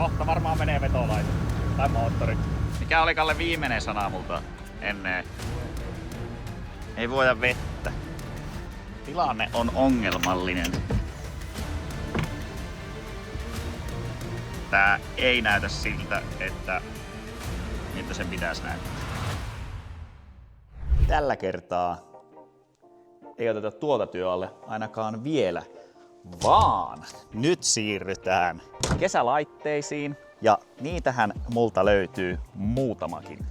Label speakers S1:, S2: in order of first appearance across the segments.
S1: Kohta varmaan menee vetolaite. Tai moottori. Mikä oli Kalle viimeinen sana multa ennen? Ei voida vettä. Tilanne on ongelmallinen. Tää ei näytä siltä, että miltä sen pitäisi näyttää. Tällä kertaa ei oteta tuota työalle ainakaan vielä, vaan nyt siirrytään kesälaitteisiin ja niitähän multa löytyy muutamakin.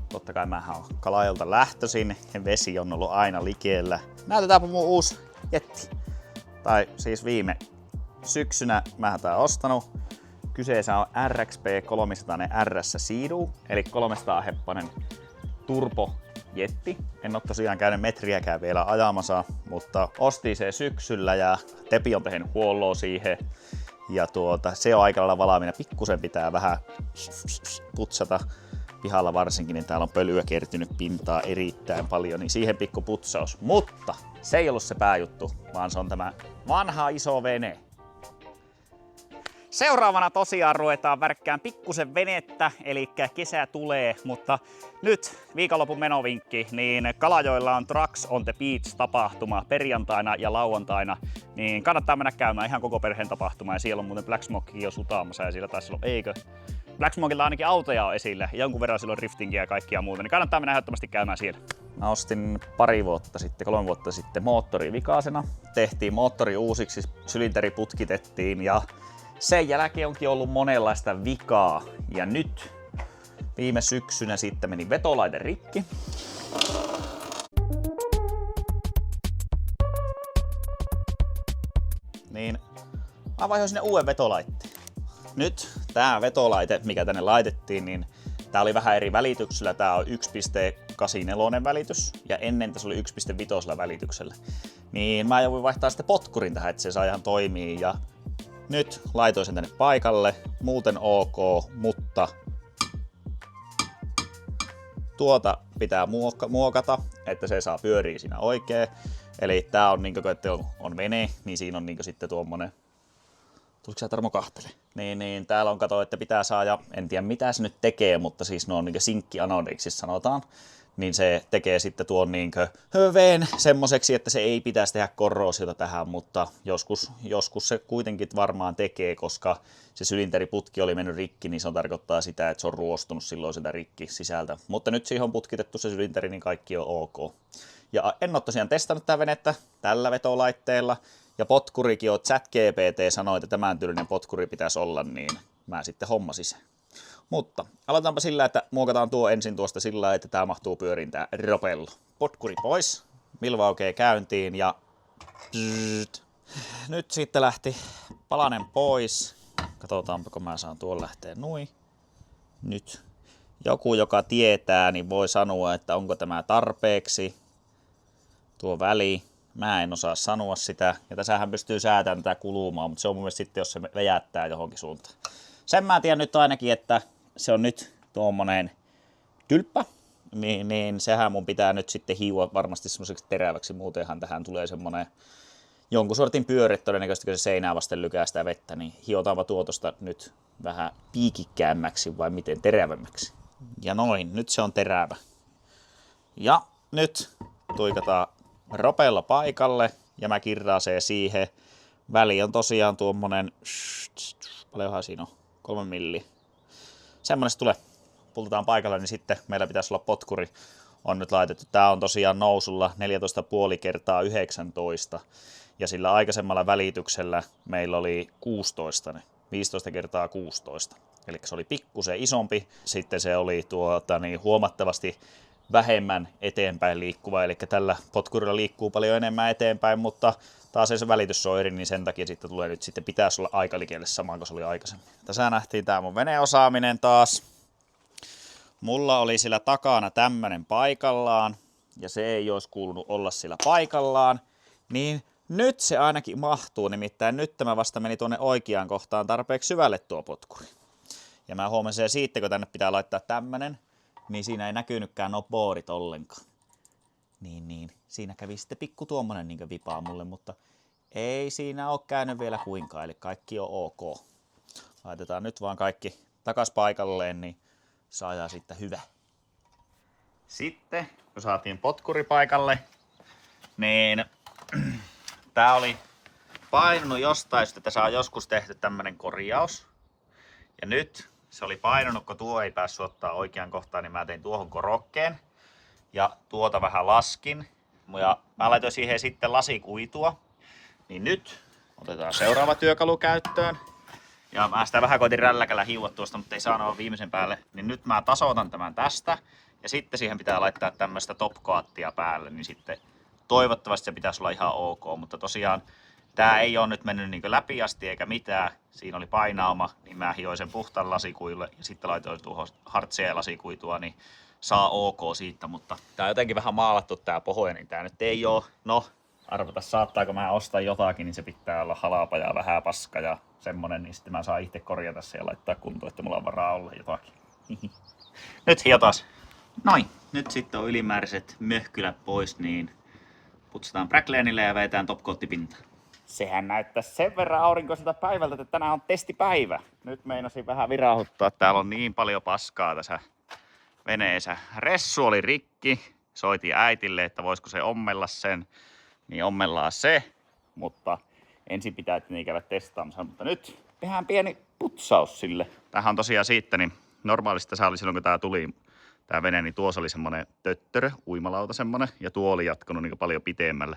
S1: Totta kai mähän on Kalajoelta lähtöisin ja vesi on ollut aina likeellä. Näytetäänpä mun uusi jetti. Tai siis viime syksynä mähän tää ostanut. Kyseessä on RXP 300 RS Sea-Doo, eli 300 heppanen turbojetti. En oo tosiaan käynyt metriäkään vielä ajamassa, mutta ostin se syksyllä ja Tepi on tehnyt huolloa siihen. Ja se on aika lailla valmiina. Pikkusen pitää vähän putsata pihalla varsinkin, niin täällä on pölyä kertynyt pintaa erittäin paljon, niin siihen pikku putsaus. Mutta se ei ollut se pääjuttu, vaan se on tämä vanha iso vene. Seuraavana tosiaan ruvetaan värkkään pikkusen venettä, eli kesä tulee, mutta nyt viikonlopun menovinkki, niin Kalajoella on Trucks on the Beach -tapahtuma perjantaina ja lauantaina, niin kannattaa mennä käymään ihan koko perheen tapahtuma, ja siellä on muuten Black Smokekin jo sutaamassa, ja siellä taisi olla, eikö? Black Smokella ainakin autoja on esillä, ja jonkun verran silloin driftingiä ja kaikkia muuta, niin kannattaa mennä ehdottomasti käymään siellä. Mä ostin 3 vuotta sitten moottori vikaasena, tehtiin moottori uusiksi, sylinteri putkitettiin ja sen jälkeen onkin ollut monenlaista vikaa ja nyt viime syksynä sitten meni vetolaite rikki. Niin mä vaihoin sinne uuden vetolaitteen. Nyt tää vetolaite, mikä tänne laitettiin, niin tää oli vähän eri välityksellä. Tää on 1.84 välitys ja ennen tässä oli 1.5 välityksellä. Niin mä jouduin vaihtaa sitten potkurin tähän, että se saa ihan toimii. Ja nyt laitoin sen tänne paikalle, muuten ok, mutta tuota pitää muokata, että se saa pyöriä siinä oikein. Eli tää on niinkö, että on vene, niin siinä on niinkö sitten tuommoinen. Tuliko sä Tarmo kahtele? Niin, täällä on kato, että pitää saada, en tiedä mitä se nyt tekee, mutta siis ne on niinkö sinkkianodeiksi sanotaan. Niin se tekee sitten tuon niinkö veen semmoseksi, että se ei pitäisi tehdä korroosiota tähän, mutta joskus se kuitenkin varmaan tekee, koska se sylinteriputki oli mennyt rikki, niin se tarkoittaa sitä, että se on ruostunut silloin sitä rikki sisältä. Mutta nyt siihen on putkitettu se sylinteri, niin kaikki on ok. Ja en ole tosiaan testannut tätä venettä tällä vetolaitteella, ja potkurikin on ChatGPT sanoi, että tämän tyylinen potkuri pitäisi olla, niin mä sitten hommasin sen. Mutta aloitetaanpa sillä, että muokataan tuo ensin tuosta sillä, että tää mahtuu pyöriin tää ropello. Potkuri pois, milvaukee käyntiin ja nyt sitten lähti palanen pois. Katsotaanpa, kun mä saan tuon lähteä noin. Nyt joku, joka tietää, niin voi sanoa, että onko tämä tarpeeksi. Tuo väli. Mä en osaa sanoa sitä. Ja tässähän pystyy säätämään tätä kulumaan, mutta se on mun mielestä sitten, jos se väjättää johonkin suuntaan. Sen mä tiedän nyt ainakin, että se on nyt tuommoinen tylppä, niin sehän mun pitää nyt sitten hiiua varmasti semmoiseksi teräväksi, muutenhan tähän tulee semmoinen jonkun sortin pyörre, todennäköisesti kun se seinää vasten lykää sitä vettä, niin hiotaanpa tuotosta nyt vähän piikikkäämmäksi vai miten terävämmäksi. Ja noin, nyt se on terävä. Ja nyt tuikataan ropella paikalle ja mä kirraaseen siihen. Väli on tosiaan tuommoinen, paljonhan siinä on, 3 milliä. Semmoinen se tulee. Pultetaan paikalle, niin sitten meillä pitäisi olla potkuri. On nyt laitettu. Tää on tosiaan nousulla 14,5 kertaa 19. Ja sillä aikaisemmalla välityksellä meillä oli 16, 15 kertaa 16. Eli se oli pikkusen isompi. Sitten se oli huomattavasti vähemmän eteenpäin liikkuva. Eli tällä potkurilla liikkuu paljon enemmän eteenpäin, mutta taas se välitys on eri, niin sen takia sitten tulee nyt sitten pitäisi olla aika liikkeelle sama kuin se oli aikaisemmin. Tässä nähtiin tää mun veneosaaminen taas. Mulla oli sillä takana tämmönen paikallaan, ja se ei olisi kuulunut olla sillä paikallaan, niin nyt se ainakin mahtuu, nimittäin nyt tämä vasta meni tuonne oikeaan kohtaan tarpeeksi syvälle tuo potkuri. Ja mä huomasin siitä, kun tänne pitää laittaa tämmönen, niin siinä ei näkynytkään nuo boorit ollenkaan. Niin, siinä kävi sitten pikku tuommoinen niin vipaa mulle, mutta ei siinä ole käynyt vielä kuinkaan, eli kaikki on ok. Laitetaan nyt vaan kaikki takas paikalleen, niin saadaan sitten hyvä. Sitten, kun saatiin potkuri paikalle, niin tää oli painunut jostain, että tässä on joskus tehty tämmönen korjaus. Ja nyt se oli painunut, kun tuo ei päässyt ottaa oikeaan kohtaan, niin mä tein tuohon korokkeen. Ja tuota vähän laskin. Ja mä laitoin siihen sitten lasikuitua. Niin nyt otetaan seuraava työkalu käyttöön. Ja mä sitä vähän koitin rälläkällä hiuva tuosta, mutta ei saanut viimeisen päälle. Niin nyt mä tasoitan tämän tästä. Ja sitten siihen pitää laittaa tämmöistä topcoatia päälle. Niin sitten toivottavasti se pitäisi olla ihan ok. Mutta tosiaan tää ei ole nyt mennyt niin läpi asti eikä mitään. Siinä oli painauma, niin mä hioin sen puhtaan lasikuille. Ja sitten laitoin tuohon hartseja lasikuitua, niin saa ok siitä. Mutta tää on jotenkin vähän maalattu tää pohja, niin tää nyt ei oo. No, arvata saattaako mä ostaa jotakin, niin se pitää olla halapa ja vähän paska ja semmonen, niin sitten mä saan itse korjata se ja laittaa kuntoon, että mulla on varaa olla jotakin. Nyt hiotas. Noin, nyt sitten on ylimääräiset möhkylät pois, niin putsataan Brackleenille ja vedetään topcoattipintaan. Sehän näyttää sen verran aurinkoiselta päivältä, että tänään on testipäivä. Nyt meinasin vähän virahuttaa, täällä on niin paljon paskaa tässä veneessä. Ressu oli rikki, soitin äitille, että voisiko se ommella sen. Niin ommellaan se, mutta ensin pitää niin käydä testaamassa. Mutta nyt tehdään pieni putsaus sille. Tämähän on tosiaan siitä, niin normaalisti tässä oli silloin kun tää tuli, tää vene, niin tuossa oli semmonen töttörö, uimalauta semmonen, ja tuo oli jatkunut niin paljon pitemmälle.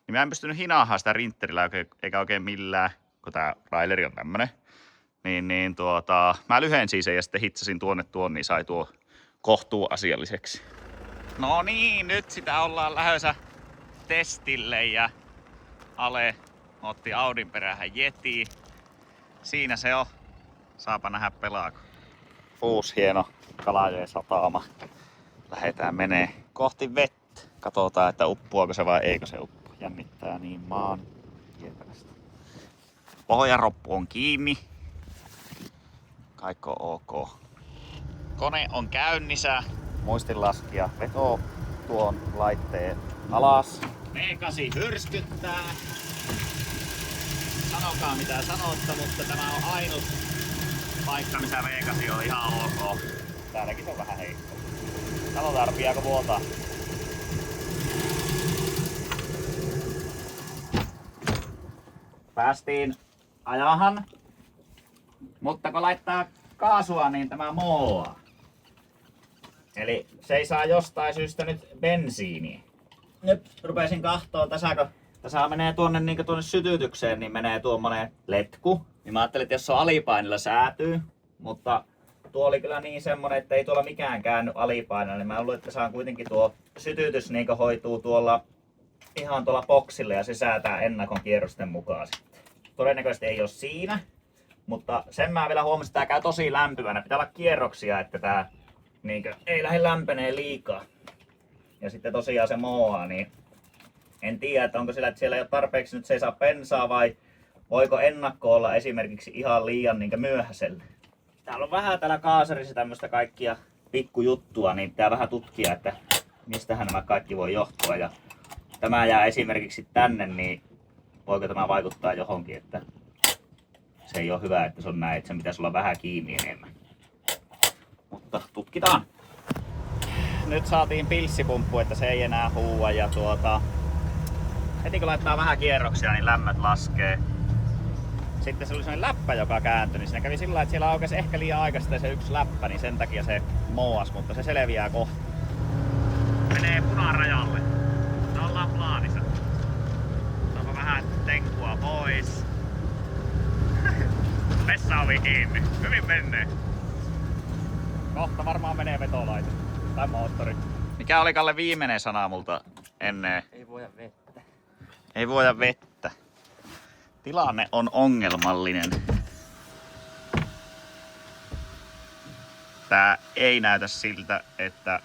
S1: Niin mä en pystynyt hinaamaan sitä rintterillä eikä oikein millään, kun tää raileri on tämmönen. Mä lyhensin sen ja sitten hitsasin tuonne niin sai tuo kohtuu asialliseksi. No niin, nyt sitä ollaan lähdössä testille ja Ale otti Audin perähän Yetiin. Siinä se on. Saapa nähdä pelaako. Uusi hieno Kalajeen satama. Lähdetään menee kohti vettä. Katsotaan, että uppuako se vai eikö se uppu. Jännittää niin maan tietävästi. Pohjaroppu on kiinni. Kaikko on ok. Kone on käynnissä. Muistinlaskija vetoo tuon laitteen alas. V8 hyrskyttää. Sanokaa mitä sanotte, mutta tämä on ainut paikka, missä V8 on ihan ok. Täälläkin se on vähän heikko. Katsotaan, rupeaako vuotaa. Päästiin ajahan, mutta kun laittaa kaasua, niin tämä mooaa. Eli se ei saa jostain syystä nyt bensiiniä. Nyt rupesin kahtoo tässä, kun tässä menee tuonne sytytykseen, niin menee tuommoinen letku. Niin mä ajattelin, että jos se on alipainolla säätyy, mutta tuo oli kyllä niin semmonen, että ei tuolla mikään käänny alipainolla. Niin mä luulen, että saan kuitenkin tuo sytytys hoituu tuolla ihan tuolla boksilla ja se säätää ennakon kierrosten mukaan sitten. Todennäköisesti ei ole siinä, mutta sen mä vielä huomasin, että tää käy tosi lämpimänä. Pitää olla kierroksia, että tää ei lähde lämpenee liikaa. Ja sitten tosiaan se mooaa, niin en tiedä, että onko sillä, että siellä ei ole tarpeeksi, nyt se ei saa bensaa vai voiko ennakko olla esimerkiksi ihan liian myöhäiselle. Täällä on vähän täällä kaasarissa tämmöistä kaikkia pikkujuttua, niin pitää vähän tutkia, että mistähän nämä kaikki voi johtua. Ja tämä jää esimerkiksi tänne, niin voiko tämä vaikuttaa johonkin, että se ei ole hyvä, että se on näin, että sen pitäisi olla vähän kiinni enemmän. Mutta tutkitaan. Nyt saatiin pilssipumppu, että se ei enää huua ja heti kun laittaa vähän kierroksia, niin lämmöt laskee. Sitten se oli sellainen läppä, joka kääntyi, niin siinä kävi sillä, että siellä aukesi ehkä liian aikaisesti se yksi läppä, niin sen takia se mooas, mutta se selviää kohta. Menee punarajalle. Mutta ollaan plaanissa. Saapa vähän tenkkua pois. Vessaovi kiinni. Hyvin menee. Kohta varmaan menee vetolaite. Tai moottori. Mikä oli Kalle viimeinen sana multa ennen?
S2: Ei voida vettä.
S1: Ei voida vettä. Tilanne on ongelmallinen. Tää ei näytä siltä, että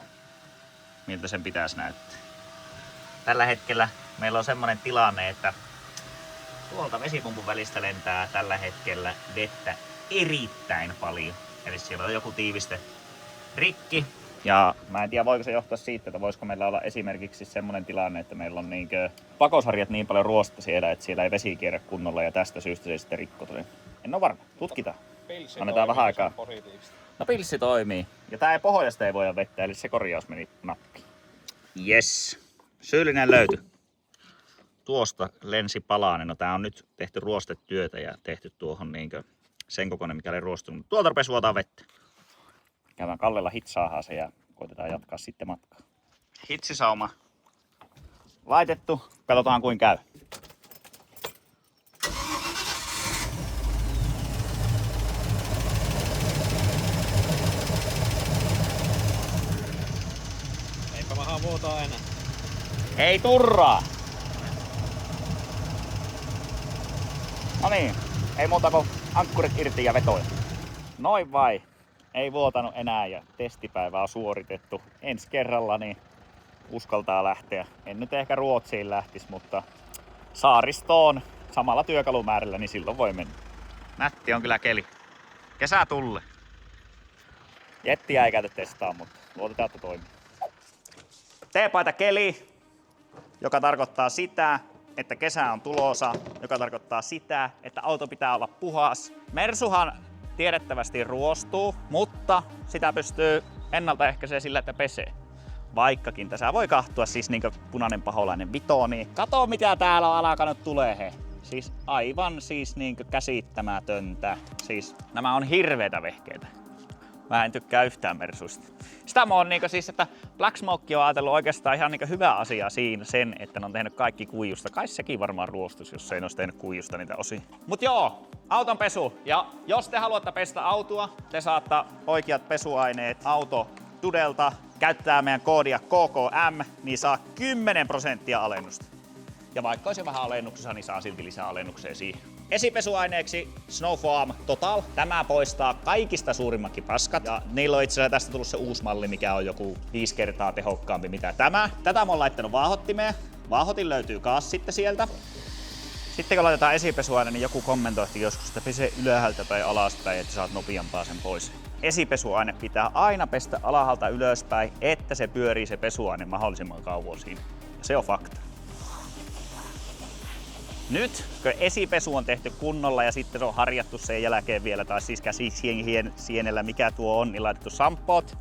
S1: miltä sen pitäisi näyttää. Tällä hetkellä meillä on semmonen tilanne, että tuolta vesipumpun välistä lentää tällä hetkellä vettä erittäin paljon. Eli siellä on joku tiiviste rikki. Ja mä en tiedä, voiko se johtaa siitä, että voisiko meillä olla esimerkiksi semmonen tilanne, että meillä on pakosharjat niin paljon ruosta siellä, että siellä ei vesi kierrä kunnolla ja tästä syystä se sitten rikkoutuu. En ole varma. Tutkitaan.
S2: Pilssi
S1: Annetaan vähän aikaa.
S2: positiivista.
S1: No pilssi toimii. Ja tää ei pohjasta ei voida vettä, eli se korjaus meni nappiin. Yes. Syyllinen löytyi. Tuosta lensi palanen. No tää on nyt tehty ruostetyötä ja tehty tuohon niinkö sen kokoinen, mikä oli ruostunut. Tuolta rupesi vuotaa vettä. Käydään Kallella hitsaahaan se ja koitetaan jatkaa sitten matkaa. Hitsisauma laitettu. Katsotaan kuin käy.
S2: Eipä maha vuotaa enää.
S1: Ei turraa! No niin, ei muuta kuin ankkurit irti ja vetoja. Noin vai? Ei vuotanut enää ja testipäivä on suoritettu. Ensi kerralla niin uskaltaa lähteä. En nyt ehkä Ruotsiin lähtis, mutta saaristoon samalla työkalumäärällä, niin silloin voi mennä. Nätti on kyllä keli. Kesä tulle. Jettiä ei käytä testaa, mutta luotetaan, että toimii. Teepaita keli, joka tarkoittaa sitä, että kesä on tulossa, joka tarkoittaa sitä, että auto pitää olla puhas. Mersuhan tiedettävästi ruostuu, mutta sitä pystyy ennaltaehkäisemään sillä, että pesee. Vaikkakin tässä voi kahtua siis niinkö punainen paholainen vitoni. Kato mitä täällä on alkanut tulee he. Siis aivan siis niinkö käsittämätöntä. Siis nämä on hirveitä vehkeitä. Mä en tykkää yhtään Mersuista. Sitä mä oon niinkö siis, että Black Smoke on ajatellut oikeastaan ihan niinkö hyvä asia siinä sen, että ne on tehnyt kaikki kuijusta. Kai sekin varmaan ruostus, jos ei ne olisi tehnyt kuijusta niitä osia. Mut joo, auton pesu. Ja jos te haluatte pestä autoa, te saatte oikeat pesuaineet auto Tudelta. Käyttää meidän koodia KKM, niin saa 10% alennusta. Ja vaikka olisi vähän alennuksessa, niin saa silti lisää alennuksia siihen. Esipesuaineeksi Snow Foam Total. Tämä poistaa kaikista suurimmatkin paskat. Ja niillä on itse asiassa tästä tullut se uusi malli, mikä on joku 5 kertaa tehokkaampi mitä tämä. Tätä mä oon laittanut vaahottimeen. Vaahotin löytyy kaas sitten sieltä. Sitten kun laitetaan esipesuaine, niin joku kommentoi joskus, että pese ylhäältä tai alaspäin, että saat nopeampaa sen pois. Esipesuaine pitää aina pestä alhaalta ylöspäin, että se pyörii se pesuaine mahdollisimman kauan siinä. Se on fakta. Nyt, kun esipesu on tehty kunnolla ja sitten se on harjattu sen jälkeen vielä, tai siis käsisienellä mikä tuo on, niin laitettu sampoot,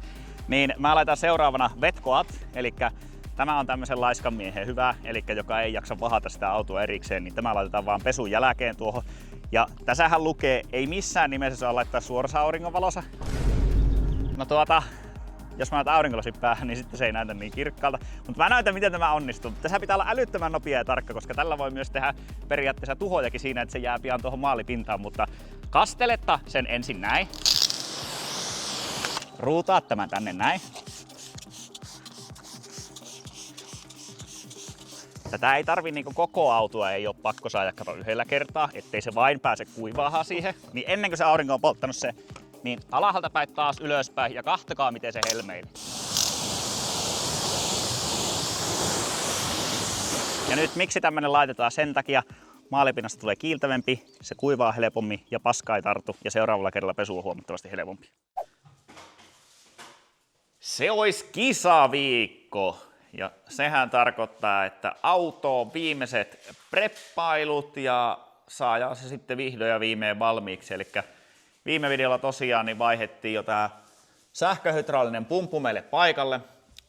S1: niin mä laitan seuraavana vetkoat, eli tämä on tämmöisen laiskan miehen hyvä, eli joka ei jaksa vahata sitä autoa erikseen, niin tämä laitetaan vaan pesun jälkeen tuohon. Ja tässähän lukee, ei missään nimessä saa laittaa suorassa auringonvalossa. No jos mä laitan aurinkolasin päähän, niin sitten se ei näytä niin kirkkaalta. Mutta mä näytän, miten tämä onnistuu. Tässä pitää olla älyttömän nopea ja tarkka, koska tällä voi myös tehdä periaatteessa tuhojakin siinä, että se jää pian tuohon maalipintaan. Mutta kasteletta sen ensin näin. Ruutaa tämän tänne näin. Tätä ei tarvi koko autoa, ei ole pakko saada kato yhdellä kertaa, ettei se vain pääse kuivaamaan siihen. Niin ennen kuin se aurinko on polttanut se, niin alhaalta päin taas ylöspäin ja kahtakaa miten se helmeili. Ja nyt miksi tämmönen laitetaan sen takia, maalipinnasta tulee kiiltävämpi, se kuivaa helpommin ja paska ei tartu ja seuraavalla kerralla pesu on huomattavasti helpompi. Se olisi kisaviikko. Ja sehän tarkoittaa, että autoon viimeiset preppailut ja saadaan se sitten vihdoin ja viimein valmiiksi. Eli viime videolla tosiaan niin vaihdettiin jo tää sähköhydraulinen pumppu meille paikalle.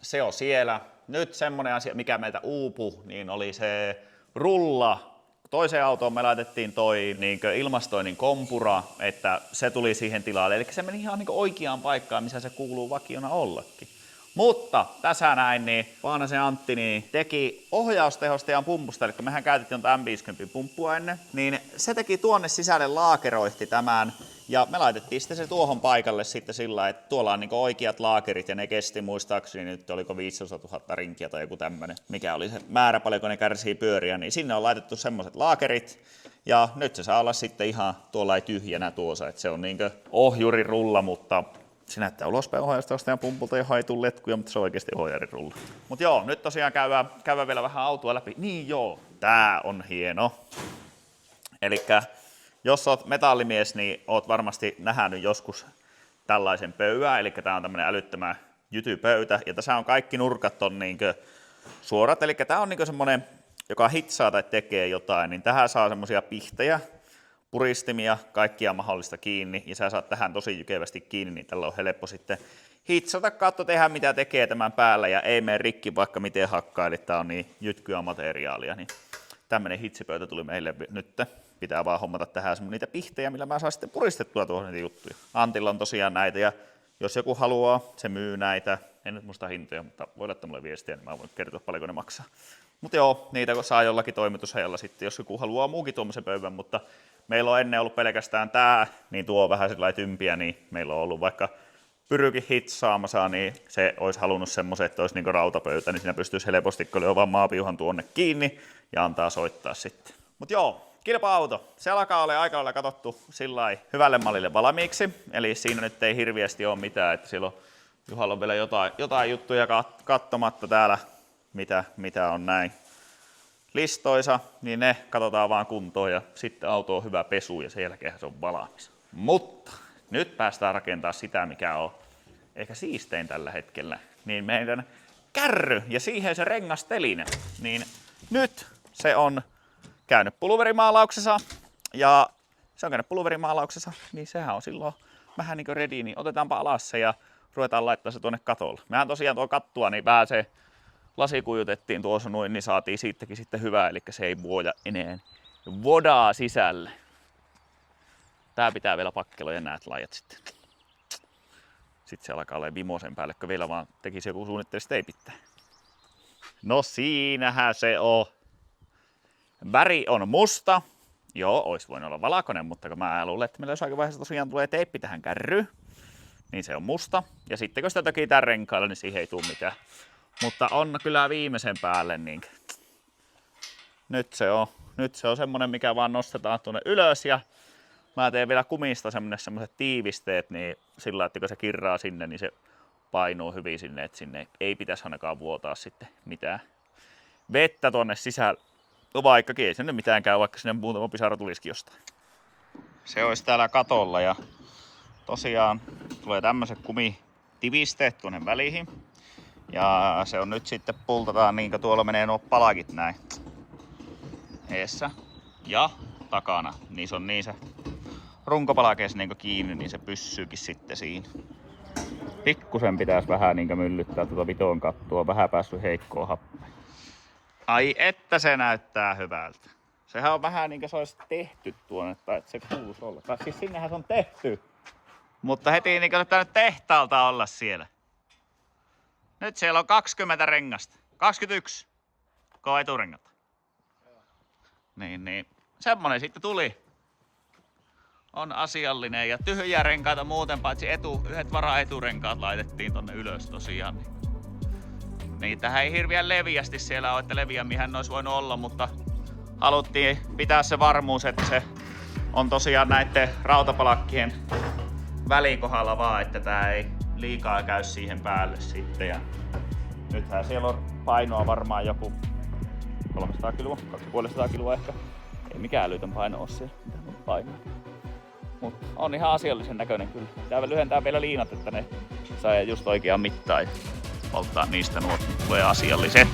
S1: Se on siellä. Nyt semmonen asia, mikä meiltä uupui, niin oli se rulla. Toiseen autoon me laitettiin toi ilmastoinnin kompura, että se tuli siihen tilalle. Eli se meni ihan oikeaan paikkaan, missä se kuuluu vakiona ollakin. Mutta tässä näin, niin Paanasen Antti niin teki ohjaustehostajan pumpusta, eli mehän käytettiin M50 pumppua ennen, niin se teki tuonne sisälle laakeroitti tämän, ja me laitettiin sitten se tuohon paikalle sitten sillä, että tuolla on oikeat laakerit, ja ne kesti muistaakseni nyt oliko 500 000 rinkiä tai joku tämmönen, mikä oli se määrä paljonko ne kärsii pyöriä, niin sinne on laitettu semmoset laakerit, ja nyt se saa olla sitten ihan tuolla ei tyhjänä tuossa, että se on ohjurirulla, mutta se näyttää ulospäin ohjaustehostajan pumpulta, johon ei tule letkuja, mutta se on oikeasti ohjarirulla. Mut joo, nyt tosiaan käydään vielä vähän autoa läpi. Niin joo, tää on hieno. Elikkä jos oot metallimies, niin oot varmasti nähnyt joskus tällaisen pöydän. Elikkä tää on tämmönen älyttömän jytypöytä. Ja tässä on kaikki nurkat on suorat. Elikkä tää on semmonen, joka hitsaa tai tekee jotain, niin tähän saa semmosia pihtejä. puristimia, kaikkia mahdollista kiinni, ja sä saat tähän tosi jykevästi kiinni, niin tällä on helppo sitten hitsata, katso tehdä mitä tekee tämän päällä, ja ei mene rikki vaikka miten hakkaa, eli tää on niin jytkyä materiaalia, niin tämmönen hitsipöytä tuli meille nyt. Pitää vaan hommata tähän niitä pihtejä, millä mä saan sitten puristettua tuohon niitä juttuja. Antilla on tosiaan näitä, ja jos joku haluaa, se myy näitä. En nyt muista hintoja, mutta voi laittaa mulle viestiä, niin mä voin kertoa paljonko ne maksaa. Mutta joo, niitä saa jollakin toimitusajalla sitten, jos joku haluaa muukin tuommoisen pöydän, mutta meillä on ennen ollut pelkästään tää, niin tuo vähän sellainen tympiä, niin meillä on ollut vaikka Pyrykin hitsaamassa, niin se olisi halunnut semmoisen, että olisi niinku rautapöytä, niin siinä pystyisi helposti, kun oli vaan maapiuhan tuonne kiinni ja antaa soittaa sitten. Mutta joo, kilpa-auto. Se alkaa olla aika lailla katsottu sillai hyvälle mallille valmiiksi, eli siinä nyt ei hirviästi ole mitään, että silloin Juhalla on vielä jotain juttuja katsomatta täällä, mitä on näin listoisa, niin ne katsotaan vaan kuntoon ja sitten auto on hyvä pesu ja sen jälkeen se on valmis. Mutta nyt päästään rakentamaan sitä, mikä on ehkä siistein tällä hetkellä, niin meidän kärry ja siihen se rengasteline, niin nyt se on käynyt pulverimaalauksessa ja se on käynyt pulverimaalauksessa, niin sehän on silloin vähän niin kuin ready, niin otetaanpa alas se ja ruvetaan laittaa se tuonne katolle. Mehän tosiaan tuo kattua, niin pääsee lasikujutettiin tuossa noin, niin saatiin siitäkin sitten hyvää, eli se ei vuoda enää vodaa sisälle. Tää pitää vielä pakkeloja näät lajat sitten. Sitten se alkaa olemaan vimosen päälle, kun vielä vaan tekisi joku suunnittelisi teipittää. No siinähän se on. Väri on musta. Joo, olisi voinut olla valkoinen, mutta kun mä luulen, että meillä jossain vaiheessa tosiaan tulee teippi tähän kärryyn, niin se on musta. Ja sitten kun sitä tökitään renkailla, niin siihen ei tule mitään. Mutta on kyllä viimeisen päälle, niin nyt se on semmonen, mikä vaan nostetaan tuonne ylös ja mä teen vielä kumista semmoiset tiivisteet, niin sillä että kun se kirraa sinne, niin se painuu hyvin sinne, että sinne ei pitäisi ainakaan vuotaa sitten mitään vettä tonne sisälle. No vaikkakin ei sinne mitään käy, vaikka sinne muutama pisara tulisikin jostain. Se olisi täällä katolla ja tosiaan tulee tämmöiset kumitivisteet tuonne väliin. Ja se on nyt sitten pultataan niin kuin tuolla menee nuo palakit näin eessä ja takana. Niissä on niin se runkopalakeessa niin kiinni, niin se pysyykin sitten siinä. Pikkusen pitäisi vähän niin myllyttää tuota viton kattoa, vähän päässyt heikkoa happea. Ai että se näyttää hyvältä. Sehän on vähän niin kuin se olisi tehty tuonne, tai että se kuuluisi olla. Tai siis sinnehän se on tehty. Mutta heti niin kuin nyt tehtaalta olla siellä. Nyt siellä on 20 rengasta. 21. Koo eturengat. Niin. Semmonen sitten tuli. On asiallinen ja tyhjiä renkaita muuten, paitsi yhdet varaeturenkaat laitettiin tonne ylös tosiaan. Niitähän ei hirveän leviästi siellä ole, että leviämihän ne olisi voinut olla, mutta haluttiin pitää se varmuus, että se on tosiaan näiden rautapalakkien välikohdalla vaan, että tää ei liikaa käy siihen päälle sitten. Ja nythän siellä on painoa varmaan joku 300 kiloa, 250 kiloa ehkä. Ei mikään älytön paino ole siellä, mitä on painoa. Mutta on ihan asiallisen näköinen kyllä. Tää lyhentää vielä liinat, että ne saa just oikeaan mittaan ja polttaa niistä nuot, niin tulee asialliset.